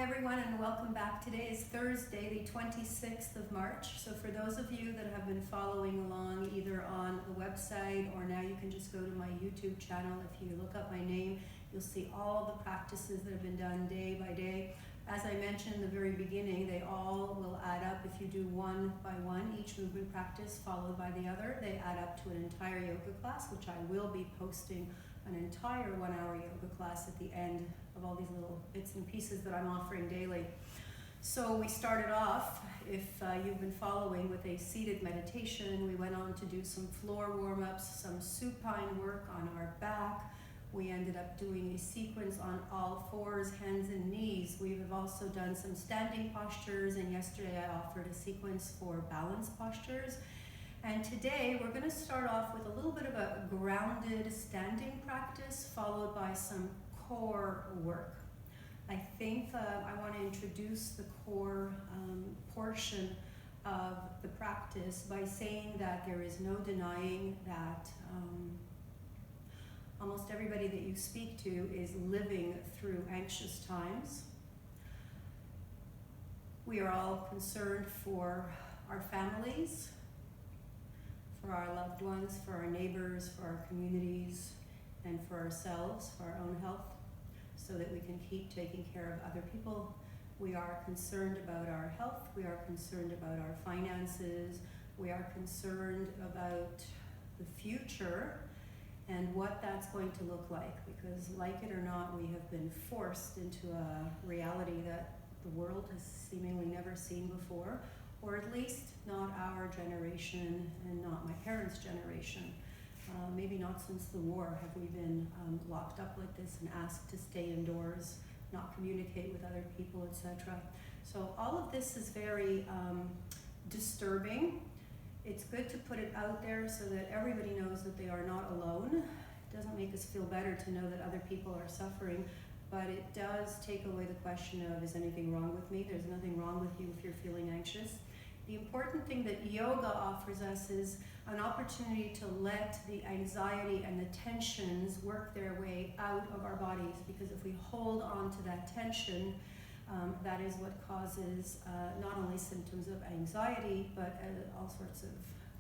everyone, and welcome back. Today is Thursday, the 26th of March. So for those of you that have been following along either on the website or now you can just go to my YouTube channel. If you look up my name, you'll see all the practices that have been done day by day. As I mentioned in the very beginning, they all will add up. If you do one by one, each movement practice followed by the other, they add up to an entire yoga class, which I will be posting an entire 1 hour yoga class at the end of all these little bits and pieces that I'm offering daily. So we started off, if you've been following, with a seated meditation. We went on to do some floor warm-ups, some supine work on our back. We ended up doing a sequence on all fours, hands and knees. We have also done some standing postures, and yesterday I offered a sequence for balance postures. And today we're going to start off with a little bit of a grounded standing practice followed by some core work. I think I want to introduce the core portion of the practice by saying that there is no denying that almost everybody that you speak to is living through anxious times. We are all concerned for our families, for our loved ones, for our neighbors, for our communities, and for ourselves, for our own health, so that we can keep taking care of other people. We are concerned about our health, we are concerned about our finances, we are concerned about the future and what that's going to look like, because like it or not, we have been forced into a reality that the world has seemingly never seen before, or at least not our generation and not my parents' generation. Maybe not since the war have we been locked up like this and asked to stay indoors, not communicate with other people, etc. So all of this is very disturbing. It's good to put it out there so that everybody knows that they are not alone. It doesn't make us feel better to know that other people are suffering, but it does take away the question of, is anything wrong with me? There's nothing wrong with you if you're feeling anxious. The important thing that yoga offers us is an opportunity to let the anxiety and the tensions work their way out of our bodies, because if we hold on to that tension, that is what causes not only symptoms of anxiety, but all sorts of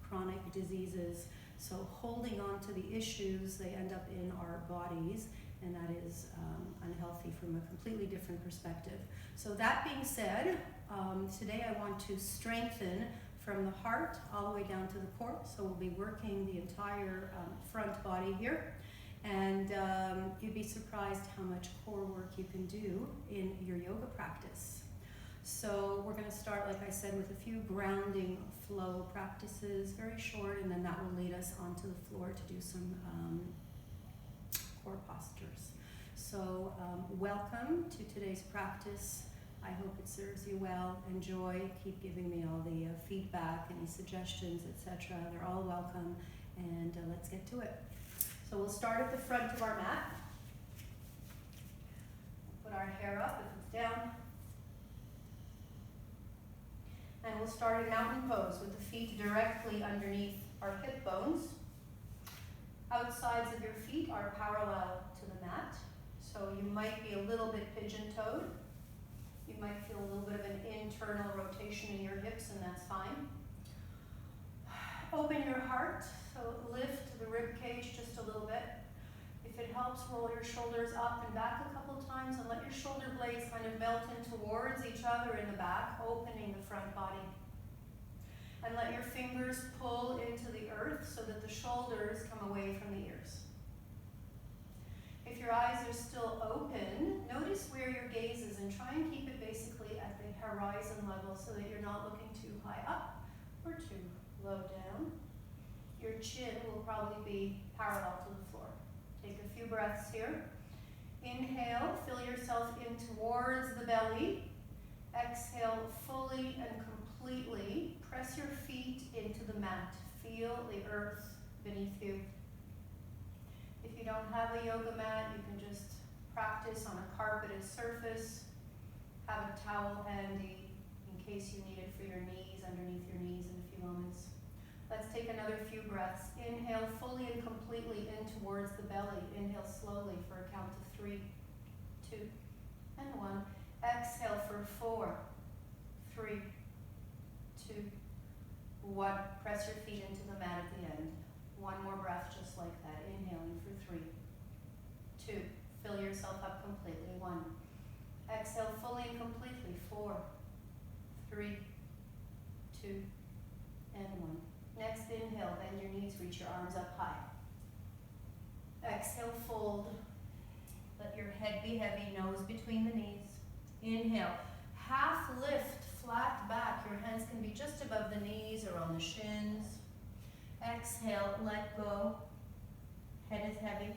chronic diseases. So holding on to the issues, they end up in our bodies, and that is unhealthy from a completely different perspective. So that being said, today I want to strengthen from the heart all the way down to the core. So we'll be working the entire front body here. And you'd be surprised how much core work you can do in your yoga practice. So we're going to start, like I said, with a few grounding flow practices, very short, and then that will lead us onto the floor to do some core postures. So welcome to today's practice. I hope it serves you well. Enjoy. Keep giving me all the feedback, any suggestions, etc. They're all welcome. And let's get to it. So we'll start at the front of our mat. Put our hair up if it's down. And we'll start in mountain pose with the feet directly underneath our hip bones. Outsides of your feet are parallel to the mat. So you might be a little bit pigeon-toed. You might feel a little bit of an internal rotation in your hips, and that's fine. Open your heart, so lift the rib cage just a little bit. If it helps, roll your shoulders up and back a couple times and let your shoulder blades kind of melt in towards each other in the back, opening the front body. And let your fingers pull into the earth so that the shoulders come away from the ears. If your eyes are still open, notice where your gaze is and try and keep it basically at the horizon level so that you're not looking too high up or too low down. Your chin will probably be parallel to the floor. Take a few breaths here. Inhale, fill yourself in towards the belly. Exhale fully and completely. Press your feet into the mat. Feel the earth beneath you. If you don't have a yoga mat, you can just practice on a carpeted surface. Have a towel handy in case you need it for your knees, underneath your knees in a few moments. Let's take another few breaths. Inhale fully and completely in towards the belly. Inhale slowly for a count of 3, 2, and 1. Exhale 4, 3, 2, 1. Press your feet into the mat at the end. One more breath just like that. Inhaling for 3, 2. Fill yourself up completely. 1. Exhale fully and completely. 4, 3, 2, and 1. Next inhale, bend your knees, reach your arms up high. Exhale, fold. Let your head be heavy, nose between the knees. Inhale, half lift, flat back. Your hands can be just above the knees or on the shins. Exhale, let go. Head is heavy.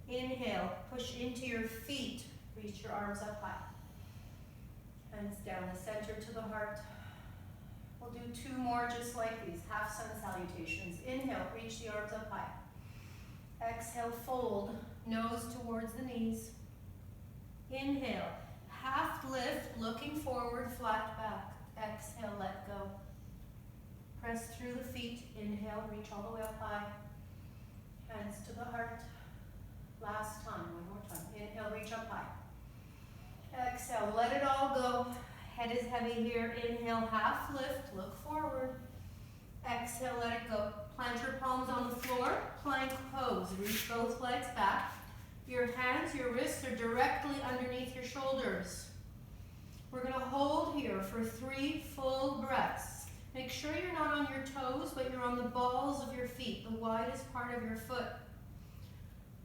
Inhale, push into your feet. Reach your arms up high. Hands down the center to the heart. We'll do 2 more just like these, half sun salutations. Inhale, reach the arms up high. Exhale, fold, nose towards the knees. Inhale, half lift, looking forward, flat back. Exhale, let go. Press through the feet. Inhale, reach all the way up high. Hands to the heart. Last time, one more time. Inhale, reach up high. Exhale, let it all go. Head is heavy here. Inhale, half lift, look forward. Exhale, let it go. Plant your palms on the floor, plank pose. Reach both legs back. Your hands, your wrists are directly underneath your shoulders. We're going to hold here for 3 full breaths. Make sure you're not on your toes, but you're on the balls of your feet, the widest part of your foot.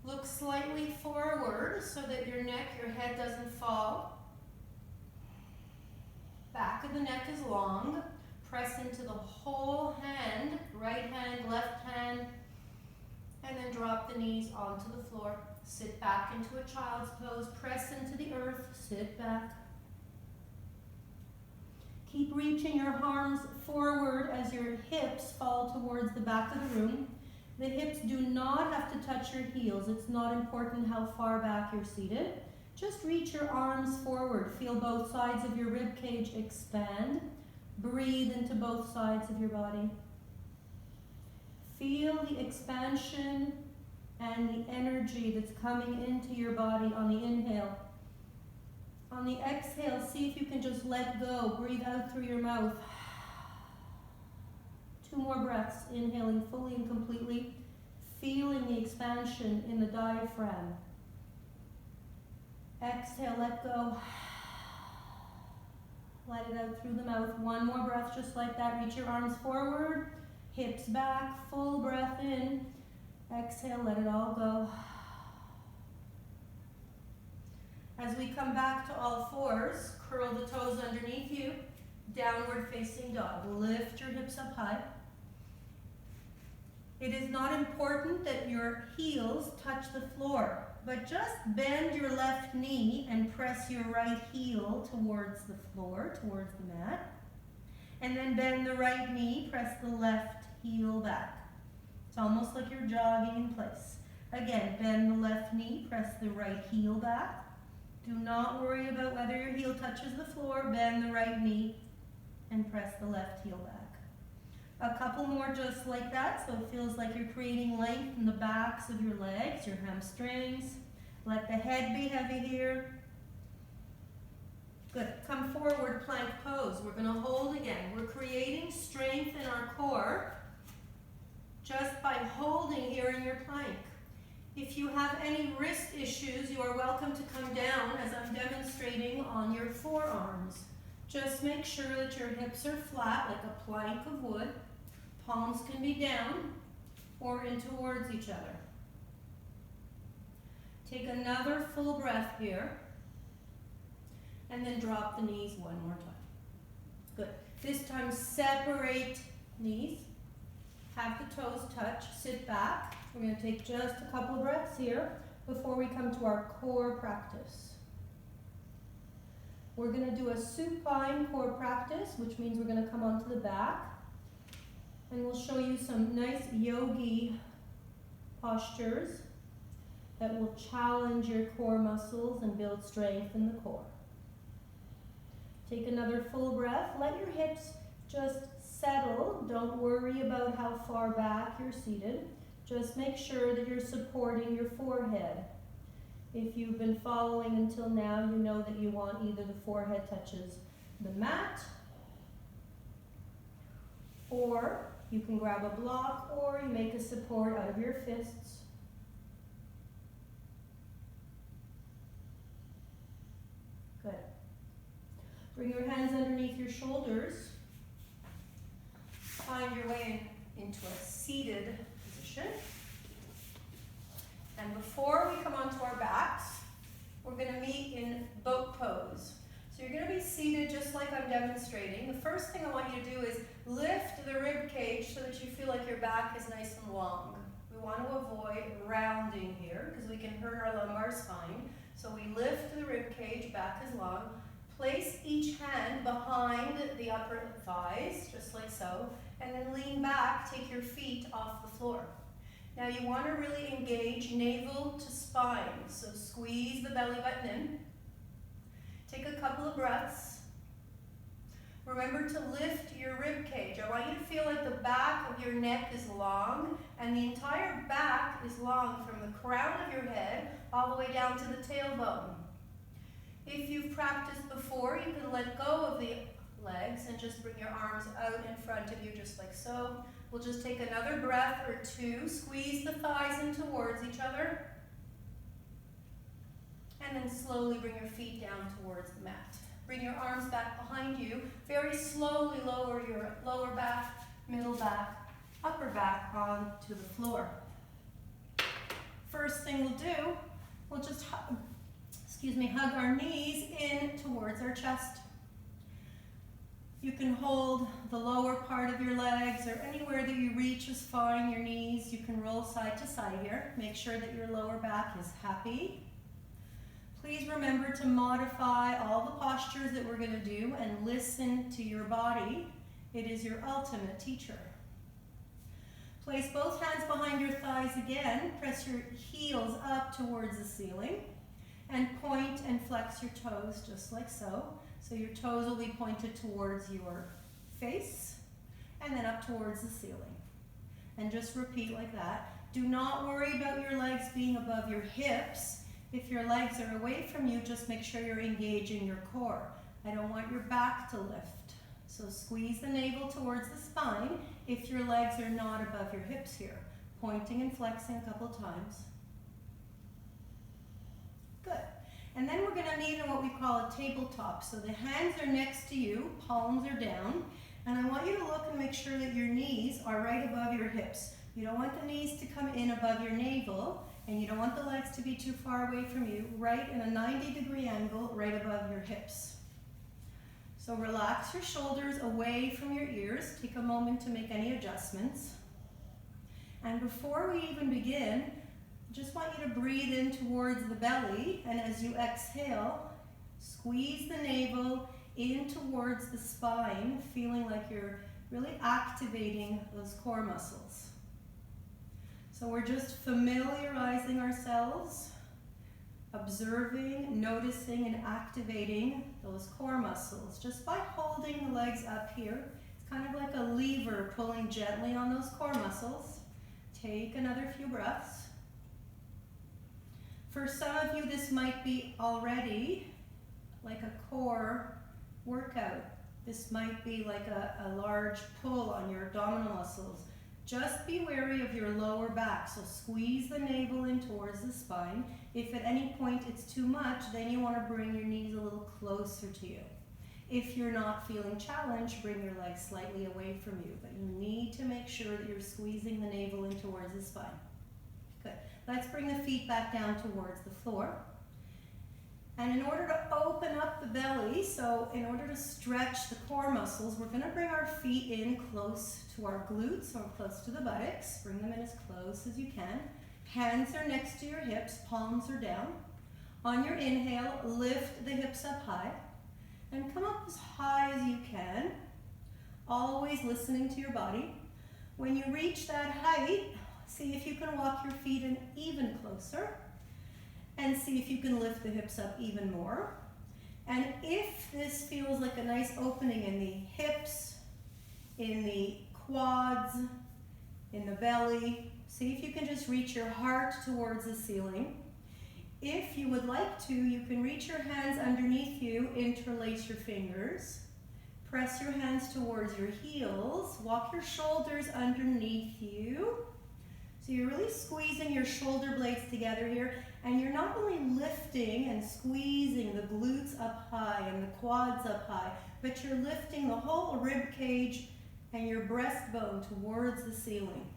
Look slightly forward so that your neck, your head doesn't fall. Back of the neck is long. Press into the whole hand, right hand, left hand, and then drop the knees onto the floor. Sit back into a child's pose. Press into the earth. Sit back. Keep reaching your arms forward as your hips fall towards the back of the room. The hips do not have to touch your heels. It's not important how far back you're seated. Just reach your arms forward. Feel both sides of your rib cage expand. Breathe into both sides of your body. Feel the expansion and the energy that's coming into your body on the inhale. On the exhale, see if you can just let go. Breathe out through your mouth. 2 more breaths, inhaling fully and completely, feeling the expansion in the diaphragm. Exhale, let go. Let it out through the mouth. 1 more breath just like that. Reach your arms forward, hips back, full breath in. Exhale, let it all go. As we come back to all fours, curl the toes underneath you, downward facing dog. Lift your hips up high. It is not important that your heels touch the floor, but just bend your left knee and press your right heel towards the floor, towards the mat. And then bend the right knee, press the left heel back. It's almost like you're jogging in place. Again, bend the left knee, press the right heel back. Do not worry about whether your heel touches the floor. Bend the right knee and press the left heel back. A couple more just like that, so it feels like you're creating length in the backs of your legs, your hamstrings. Let the head be heavy here. Good. Come forward, plank pose. We're going to hold again. We're creating strength in our core just by holding here in your plank. If you have any wrist issues, you are welcome to come down as I'm demonstrating on your forearms. Just make sure that your hips are flat like a plank of wood. Palms can be down or in towards each other. Take another full breath here and then drop the knees 1 more time. Good. This time separate knees. Have the toes touch. Sit back. We're going to take just a couple of breaths here before we come to our core practice. We're going to do a supine core practice, which means we're going to come onto the back. And we'll show you some nice yogi postures that will challenge your core muscles and build strength in the core. Take another full breath. Let your hips just settle. Don't worry about how far back you're seated. Just make sure that you're supporting your forehead. If you've been following until now, you know that you want either the forehead touches the mat, or you can grab a block, or you make a support out of your fists. Good. Bring your hands underneath your shoulders. Find your way into a seated position. And before we come onto our backs, we're going to meet in boat pose. So you're going to be seated just like I'm demonstrating. The first thing I want you to do is lift the rib cage so that you feel like your back is nice and long. We want to avoid rounding here because we can hurt our lumbar spine. So we lift the rib cage, back is long. Place each hand behind the upper thighs, just like so, and then lean back, take your feet off the floor. Now you want to really engage navel to spine, so squeeze the belly button in. Take a couple of breaths. Remember to lift your rib cage. I want you to feel like the back of your neck is long and the entire back is long from the crown of your head all the way down to the tailbone. If you've practiced before, you can let go of the legs and just bring your arms out in front of you just like so. We'll just take another breath or two. Squeeze the thighs in towards each other. And then slowly bring your feet down towards the mat. Bring your arms back behind you. Very slowly lower your lower back, middle back, upper back onto the floor. First thing we'll do, we'll just hug our knees in towards our chest. You can hold the lower part of your legs or anywhere that you reach is fine, your knees. You can roll side to side here. Make sure that your lower back is happy. Please remember to modify all the postures that we're going to do and listen to your body. It is your ultimate teacher. Place both hands behind your thighs again. Press your heels up towards the ceiling and point and flex your toes just like so. So your toes will be pointed towards your face and then up towards the ceiling. And just repeat like that. Do not worry about your legs being above your hips. If your legs are away from you, just make sure you're engaging your core. I don't want your back to lift. So squeeze the navel towards the spine if your legs are not above your hips here. Pointing and flexing a couple times. Good. And then we're going to meet in what we call a tabletop. So the hands are next to you, palms are down, and I want you to look and make sure that your knees are right above your hips. You don't want the knees to come in above your navel, and you don't want the legs to be too far away from you, right in a 90-degree angle right above your hips. So relax your shoulders away from your ears. Take a moment to make any adjustments. And before we even begin, just want you to breathe in towards the belly, and as you exhale, squeeze the navel in towards the spine, feeling like you're really activating those core muscles. So we're just familiarizing ourselves, observing, noticing, and activating those core muscles just by holding the legs up here. It's kind of like a lever pulling gently on those core muscles. Take another few breaths. For some of you, this might be already like a core workout. This might be like a large pull on your abdominal muscles. Just be wary of your lower back. So squeeze the navel in towards the spine. If at any point it's too much, then you want to bring your knees a little closer to you. If you're not feeling challenged, bring your legs slightly away from you. But you need to make sure that you're squeezing the navel in towards the spine. Good. Let's bring the feet back down towards the floor. And in order to open up the belly, so in order to stretch the core muscles, we're going to bring our feet in close to our glutes or close to the buttocks. Bring them in as close as you can. Hands are next to your hips, palms are down. On your inhale, lift the hips up high and come up as high as you can, always listening to your body. When you reach that height, see if you can walk your feet in even closer and see if you can lift the hips up even more. And if this feels like a nice opening in the hips, in the quads, in the belly, see if you can just reach your heart towards the ceiling. If you would like to, you can reach your hands underneath you, interlace your fingers, press your hands towards your heels, walk your shoulders underneath you. So you're really squeezing your shoulder blades together here, and you're not only lifting and squeezing the glutes up high and the quads up high, but you're lifting the whole rib cage and your breastbone towards the ceiling.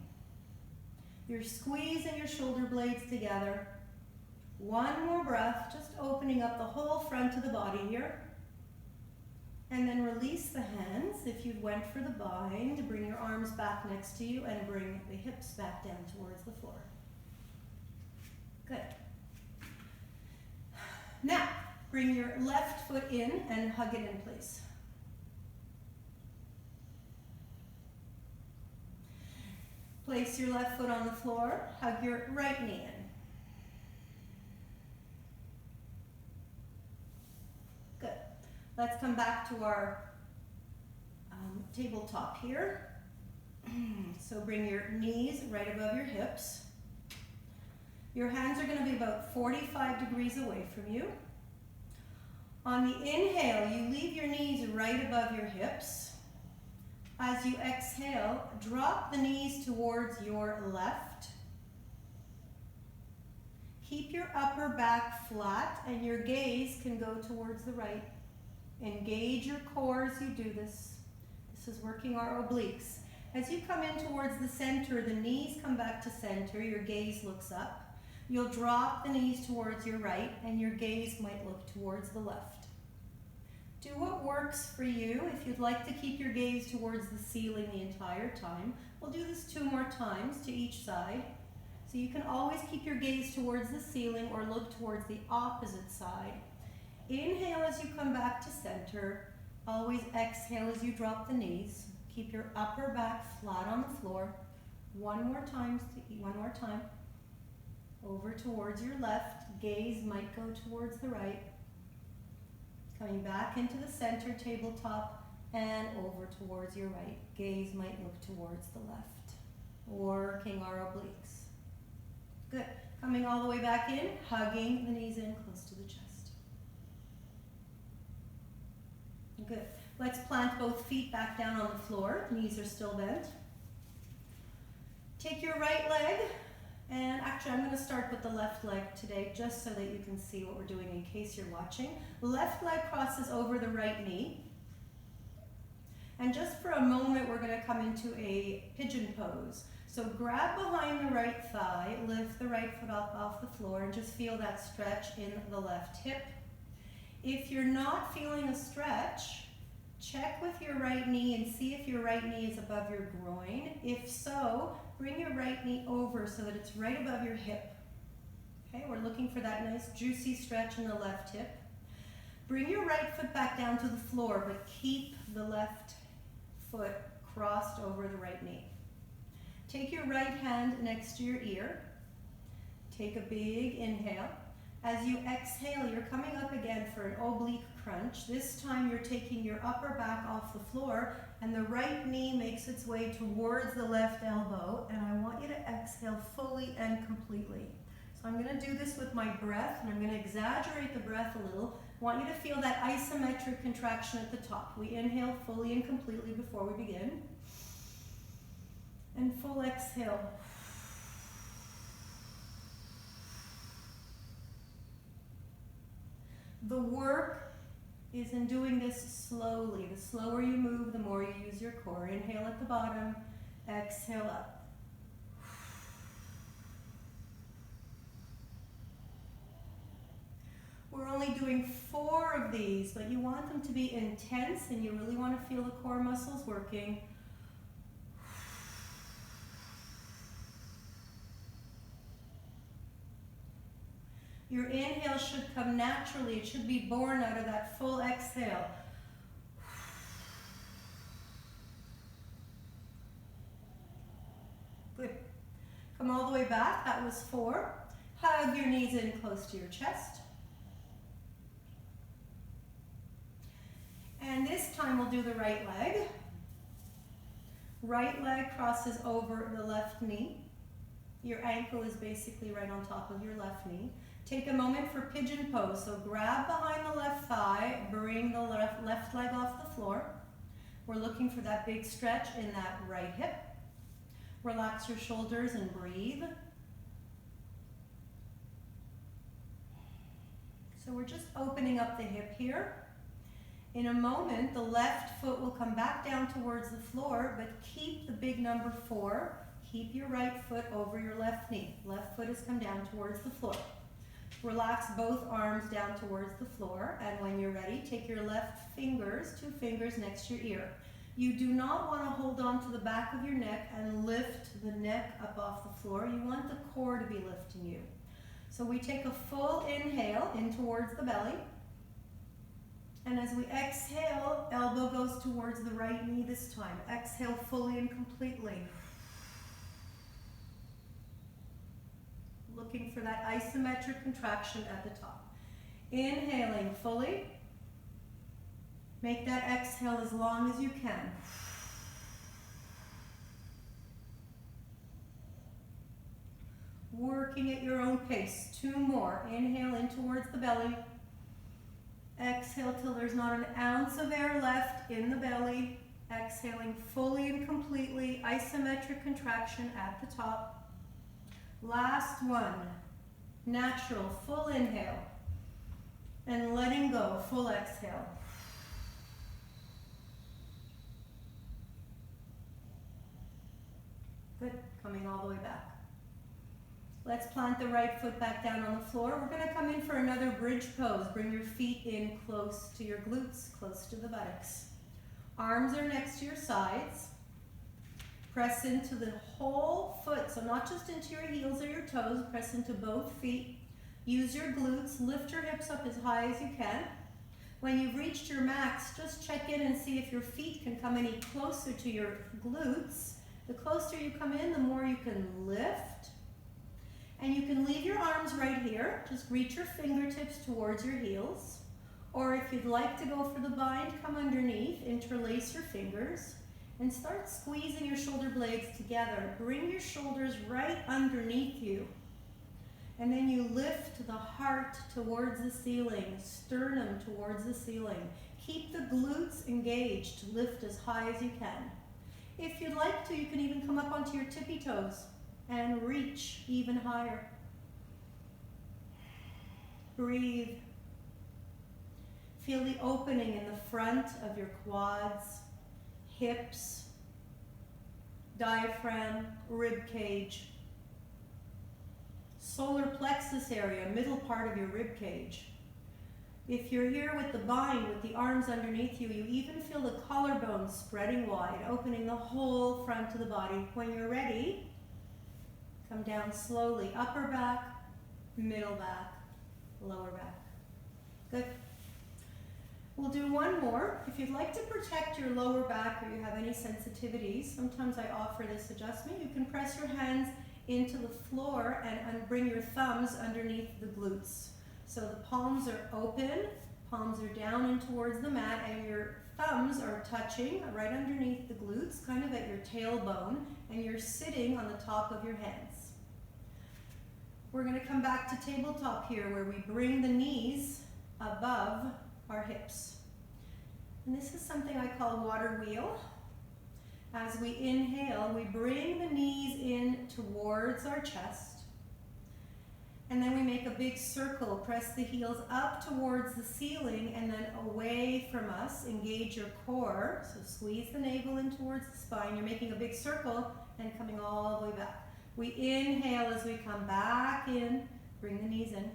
You're squeezing your shoulder blades together. One more breath, just opening up the whole front of the body here. And then release the hands. If you went for the bind, bring your arms back next to you and bring the hips back down towards the floor. Good. Now, bring your left foot in and hug it in place. Place your left foot on the floor, hug your right knee in. Good. Let's come back to our tabletop here. So bring your knees right above your hips. Your hands are going to be about 45 degrees away from you. On the inhale, you leave your knees right above your hips. As you exhale, drop the knees towards your left. Keep your upper back flat and your gaze can go towards the right. Engage your core as you do this. This is working our obliques. As you come in towards the center, the knees come back to center, your gaze looks up. You'll drop the knees towards your right and your gaze might look towards the left. Do what works for you. If you'd like to keep your gaze towards the ceiling the entire time, we'll do this 2 more times to each side. So you can always keep your gaze towards the ceiling or look towards the opposite side. Inhale as you come back to center. Always exhale as you drop the knees. Keep your upper back flat on the floor. One more time. Over towards your left. Gaze might go towards the right. Coming back into the center tabletop and over towards your right. Gaze might look towards the left. Working our obliques. Good. Coming all the way back in, hugging the knees in close to the chest. Good. Let's plant both feet back down on the floor. Knees are still bent. Take your right leg, and actually I'm going to start with the left leg today just so that you can see what we're doing in case you're watching. Left leg crosses over the right knee. And just for a moment we're going to come into a pigeon pose. So grab behind the right thigh, lift the right foot up off the floor and just feel that stretch in the left hip. If you're not feeling a stretch, check with your right knee and see if your right knee is above your groin. If so, bring your right knee over so that it's right above your hip. Okay, we're looking for that nice juicy stretch in the left hip. Bring your right foot back down to the floor, but keep the left foot crossed over the right knee. Take your right hand next to your ear. Take a big inhale. As you exhale, you're coming up again for an oblique crunch. This time you're taking your upper back off the floor and the right knee makes its way towards the left elbow, and I want you to exhale fully and completely. So I'm going to do this with my breath, and I'm going to exaggerate the breath a little. I want you to feel that isometric contraction at the top. We inhale fully and completely before we begin. And full exhale. The work is in doing this slowly. The slower you move, the more you use your core. Inhale at the bottom, exhale up. We're only doing 4 of these, but you want them to be intense and you really want to feel the core muscles working. Your inhale should come naturally. It should be born out of that full exhale. Good. Come all the way back. That was 4. Hug your knees in close to your chest. And this time we'll do the right leg. Right leg crosses over the left knee. Your ankle is basically right on top of your left knee. Take a moment for pigeon pose. So grab behind the left thigh, bring the left leg off the floor. We're looking for that big stretch in that right hip. Relax your shoulders and breathe. So we're just opening up the hip here. In a moment, the left foot will come back down towards the floor, but keep the big number 4. Keep your right foot over your left knee. Left foot has come down towards the floor. Relax both arms down towards the floor, and when you're ready, take your left fingers, 2 fingers next to your ear. You do not want to hold on to the back of your neck and lift the neck up off the floor. You want the core to be lifting you. So we take a full inhale in towards the belly. And as we exhale, elbow goes towards the right knee this time. Exhale fully and completely. Looking for that isometric contraction at the top. Inhaling fully. Make that exhale as long as you can. Working at your own pace. 2 more. Inhale in towards the belly. Exhale till there's not an ounce of air left in the belly. Exhaling fully and completely. Isometric contraction at the top. Last one. Natural, full inhale. And letting go, full exhale. Good. Coming all the way back. Let's plant the right foot back down on the floor. We're going to come in for another bridge pose. Bring your feet in close to your glutes, close to the buttocks. Arms are next to your sides. Press into the whole foot, so not just into your heels or your toes. Press into both feet. Use your glutes. Lift your hips up as high as you can. When you've reached your max, just check in and see if your feet can come any closer to your glutes. The closer you come in, the more you can lift. And you can leave your arms right here. Just reach your fingertips towards your heels. Or if you'd like to go for the bind, come underneath, interlace your fingers, and start squeezing your shoulder blades together. Bring your shoulders right underneath you. And then you lift the heart towards the ceiling, sternum towards the ceiling. Keep the glutes engaged. Lift as high as you can. If you'd like to, you can even come up onto your tippy toes and reach even higher. Breathe. Feel the opening in the front of your quads, hips, diaphragm, rib cage, solar plexus area, middle part of your rib cage. If you're here with the bind, with the arms underneath you, you even feel the collarbone spreading wide, opening the whole front of the body. When you're ready, come down slowly, upper back, middle back, lower back. Good. We'll do one more. If you'd like to protect your lower back or you have any sensitivities, sometimes I offer this adjustment. You can press your hands into the floor and bring your thumbs underneath the glutes. So the palms are open, palms are down and towards the mat, and your thumbs are touching right underneath the glutes, kind of at your tailbone, and you're sitting on the top of your hands. We're going to come back to tabletop here, where we bring the knees above our hips. And this is something I call water wheel. As we inhale, we bring the knees in towards our chest. And then we make a big circle. Press the heels up towards the ceiling and then away from us. Engage your core. So squeeze the navel in towards the spine. You're making a big circle and coming all the way back. We inhale as we come back in. Bring the knees in.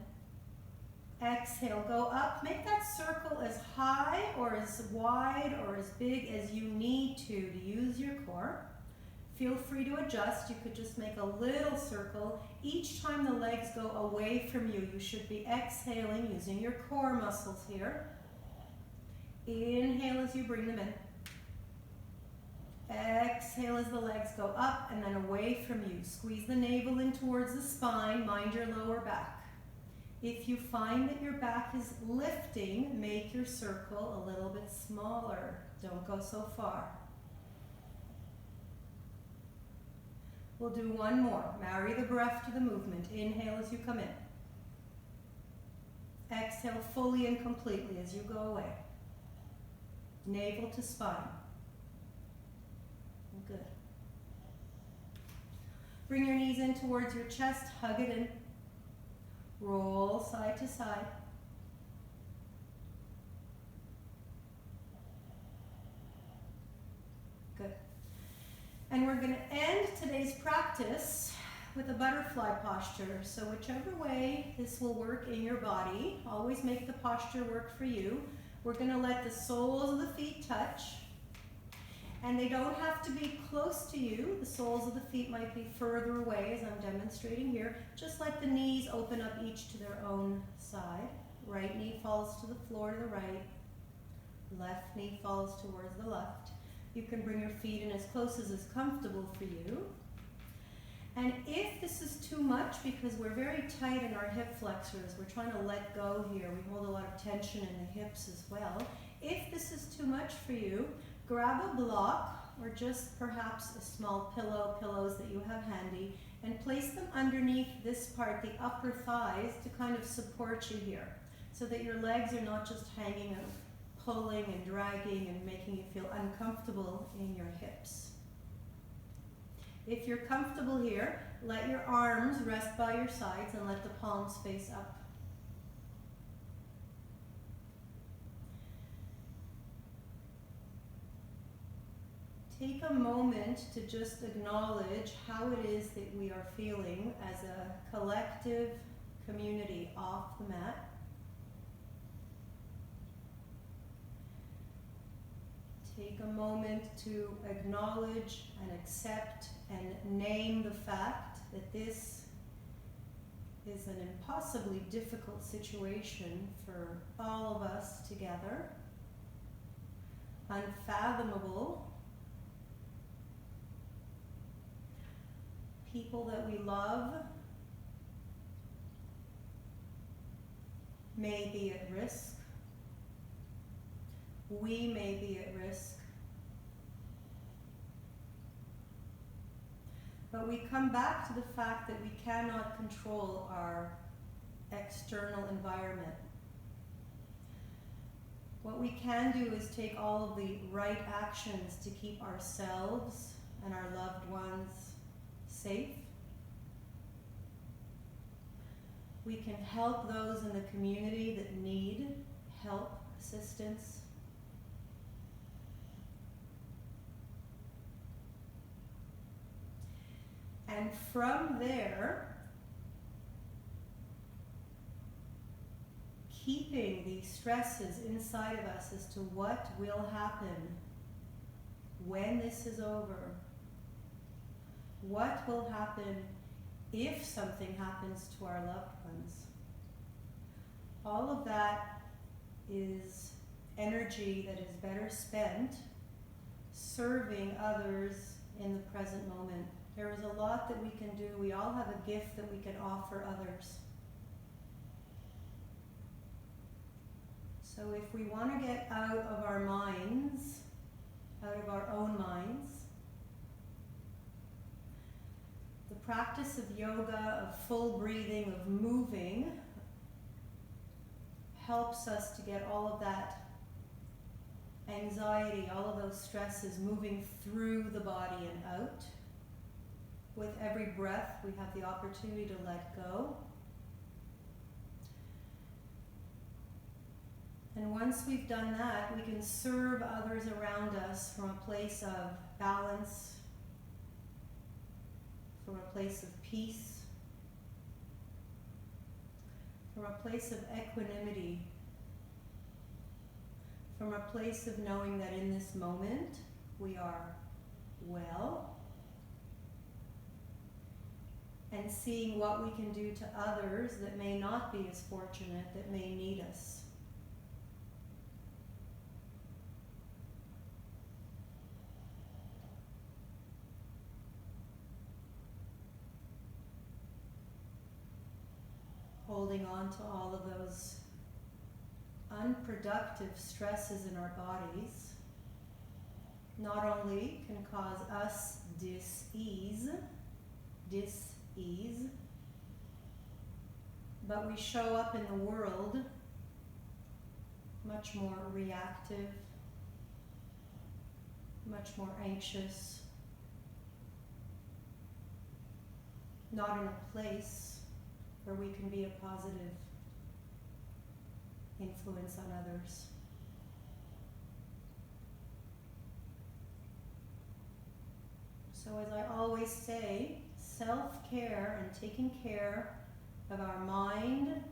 Exhale, go up. Make that circle as high or as wide or as big as you need to use your core. Feel free to adjust. You could just make a little circle. Each time the legs go away from you, you should be exhaling using your core muscles here. Inhale as you bring them in. Exhale as the legs go up and then away from you. Squeeze the navel in towards the spine. Mind your lower back. If you find that your back is lifting, make your circle a little bit smaller. Don't go so far. We'll do one more. Marry the breath to the movement. Inhale as you come in. Exhale fully and completely as you go away. Navel to spine. Good. Bring your knees in towards your chest, hug it in. Roll side to side. Good. And we're going to end today's practice with a butterfly posture. So whichever way this will work in your body, always make the posture work for you. We're going to let the soles of the feet touch. And they don't have to be close to you. The soles of the feet might be further away as I'm demonstrating here. Just let the knees open up each to their own side. Right knee falls to the floor to the right. Left knee falls towards the left. You can bring your feet in as close as is comfortable for you. And if this is too much, because we're very tight in our hip flexors, we're trying to let go here. We hold a lot of tension in the hips as well. If this is too much for you, grab a block or just perhaps a small pillows that you have handy, and place them underneath this part, the upper thighs, to kind of support you here, so that your legs are not just hanging out, pulling and dragging and making you feel uncomfortable in your hips. If you're comfortable here, let your arms rest by your sides and let the palms face up. Take a moment to just acknowledge how it is that we are feeling as a collective community off the mat. Take a moment to acknowledge and accept and name the fact that this is an impossibly difficult situation for all of us together. Unfathomable. People that we love may be at risk. We may be at risk. But we come back to the fact that we cannot control our external environment. What we can do is take all of the right actions to keep ourselves and our loved ones safe. We can help those in the community that need help, assistance. And from there, keeping these stresses inside of us as to what will happen when this is over. What will happen if something happens to our loved ones? All of that is energy that is better spent serving others in the present moment. There is a lot that we can do. We all have a gift that we can offer others. So if we want to get out of our minds, out of our own minds, the practice of yoga, of full breathing, of moving, helps us to get all of that anxiety, all of those stresses moving through the body and out. With every breath, we have the opportunity to let go. And once we've done that, we can serve others around us from a place of balance, from a place of peace, from a place of equanimity, from a place of knowing that in this moment we are well, and seeing what we can do to others that may not be as fortunate, that may need us. Holding on to all of those unproductive stresses in our bodies not only can cause us dis-ease, but we show up in the world much more reactive, much more anxious, not in a place where we can be a positive influence on others. So as I always say, self-care and taking care of our mind,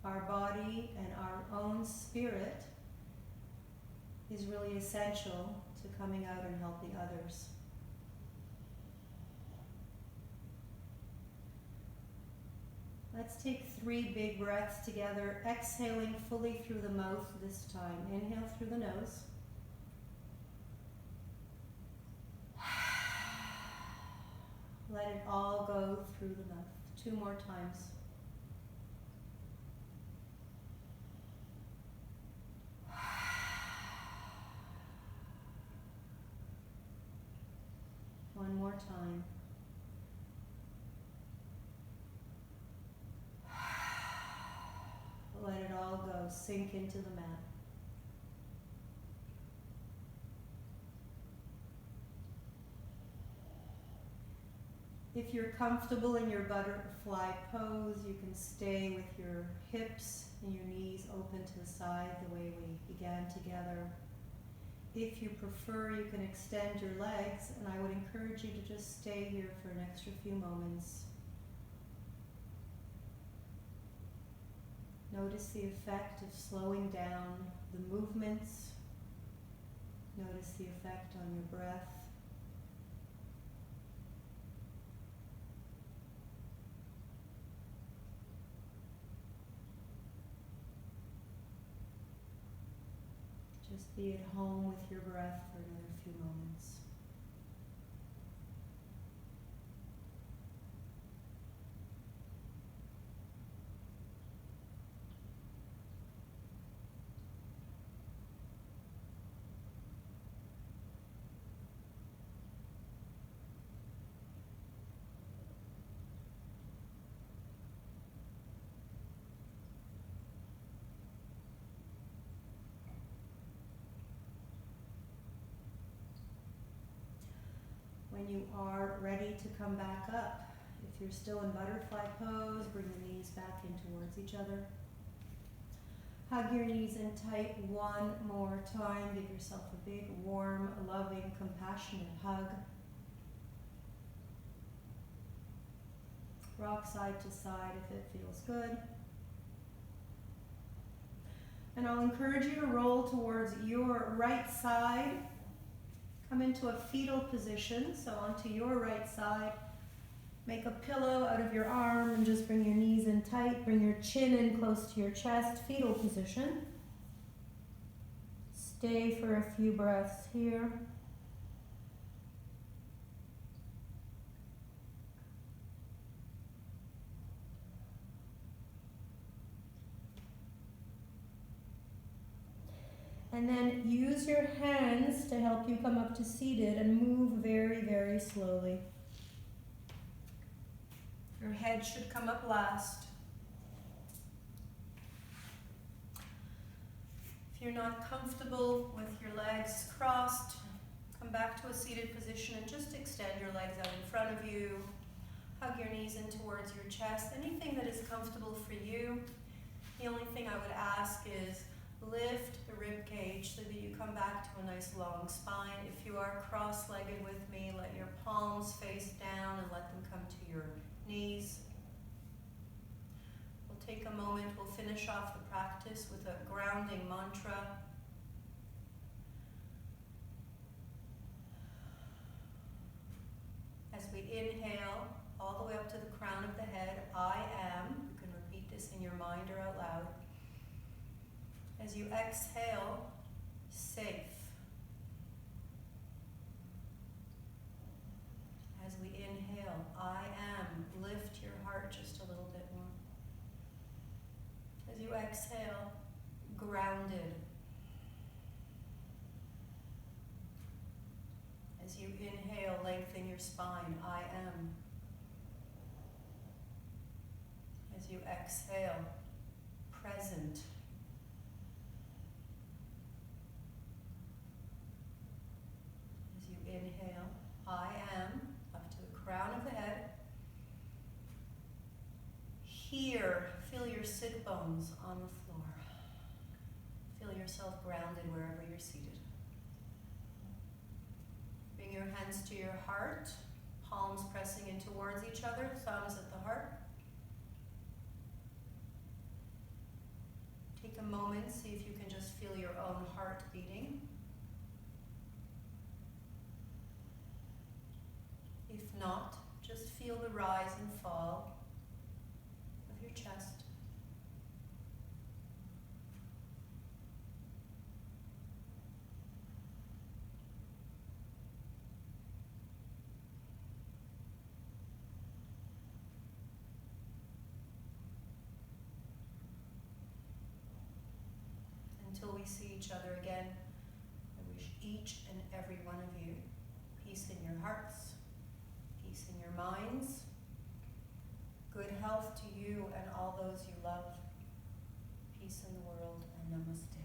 our body, and our own spirit is really essential to coming out and helping others. Let's take 3 big breaths together, exhaling fully through the mouth this time. Inhale through the nose. Let it all go through the mouth. 2 more times. One more time. Let it all go, sink into the mat. If you're comfortable in your butterfly pose, you can stay with your hips and your knees open to the side the way we began together. If you prefer, you can extend your legs, and I would encourage you to just stay here for an extra few moments. Notice the effect of slowing down the movements. Notice the effect on your breath. Just be at home with your breath for another few moments. When you are ready to come back up, if you're still in butterfly pose, bring the knees back in towards each other. Hug your knees in tight one more time. Give yourself a big, warm, loving, compassionate hug. Rock side to side if it feels good. And I'll encourage you to roll towards your right side. Come into a fetal position, so onto your right side. Make a pillow out of your arm and just bring your knees in tight. Bring your chin in close to your chest, fetal position. Stay for a few breaths here. And then use your hands to help you come up to seated and move very, very slowly. Your head should come up last. If you're not comfortable with your legs crossed, come back to a seated position and just extend your legs out in front of you. Hug your knees in towards your chest. Anything that is comfortable for you. The only thing I would ask is lift the rib cage so that you come back to a nice long spine. If you are cross-legged with me, let your palms face down and let them come to your knees. We'll take a moment, we'll finish off the practice with a grounding mantra. As we inhale all the way up to the crown of the head, I am. You can repeat this in your mind or out loud. As you exhale, safe. As we inhale, I am. Lift your heart just a little bit more. As you exhale, grounded. As you inhale, lengthen your spine, I am. As you exhale, present. yourself grounded wherever you're seated. Bring your hands to your heart, palms pressing in towards each other, thumbs at the heart. Take a moment, see if you can just feel your own heart beating. If not, just feel the rise and fall of your chest. Until we see each other again, I wish each and every one of you peace in your hearts, peace in your minds, good health to you and all those you love, peace in the world, and namaste.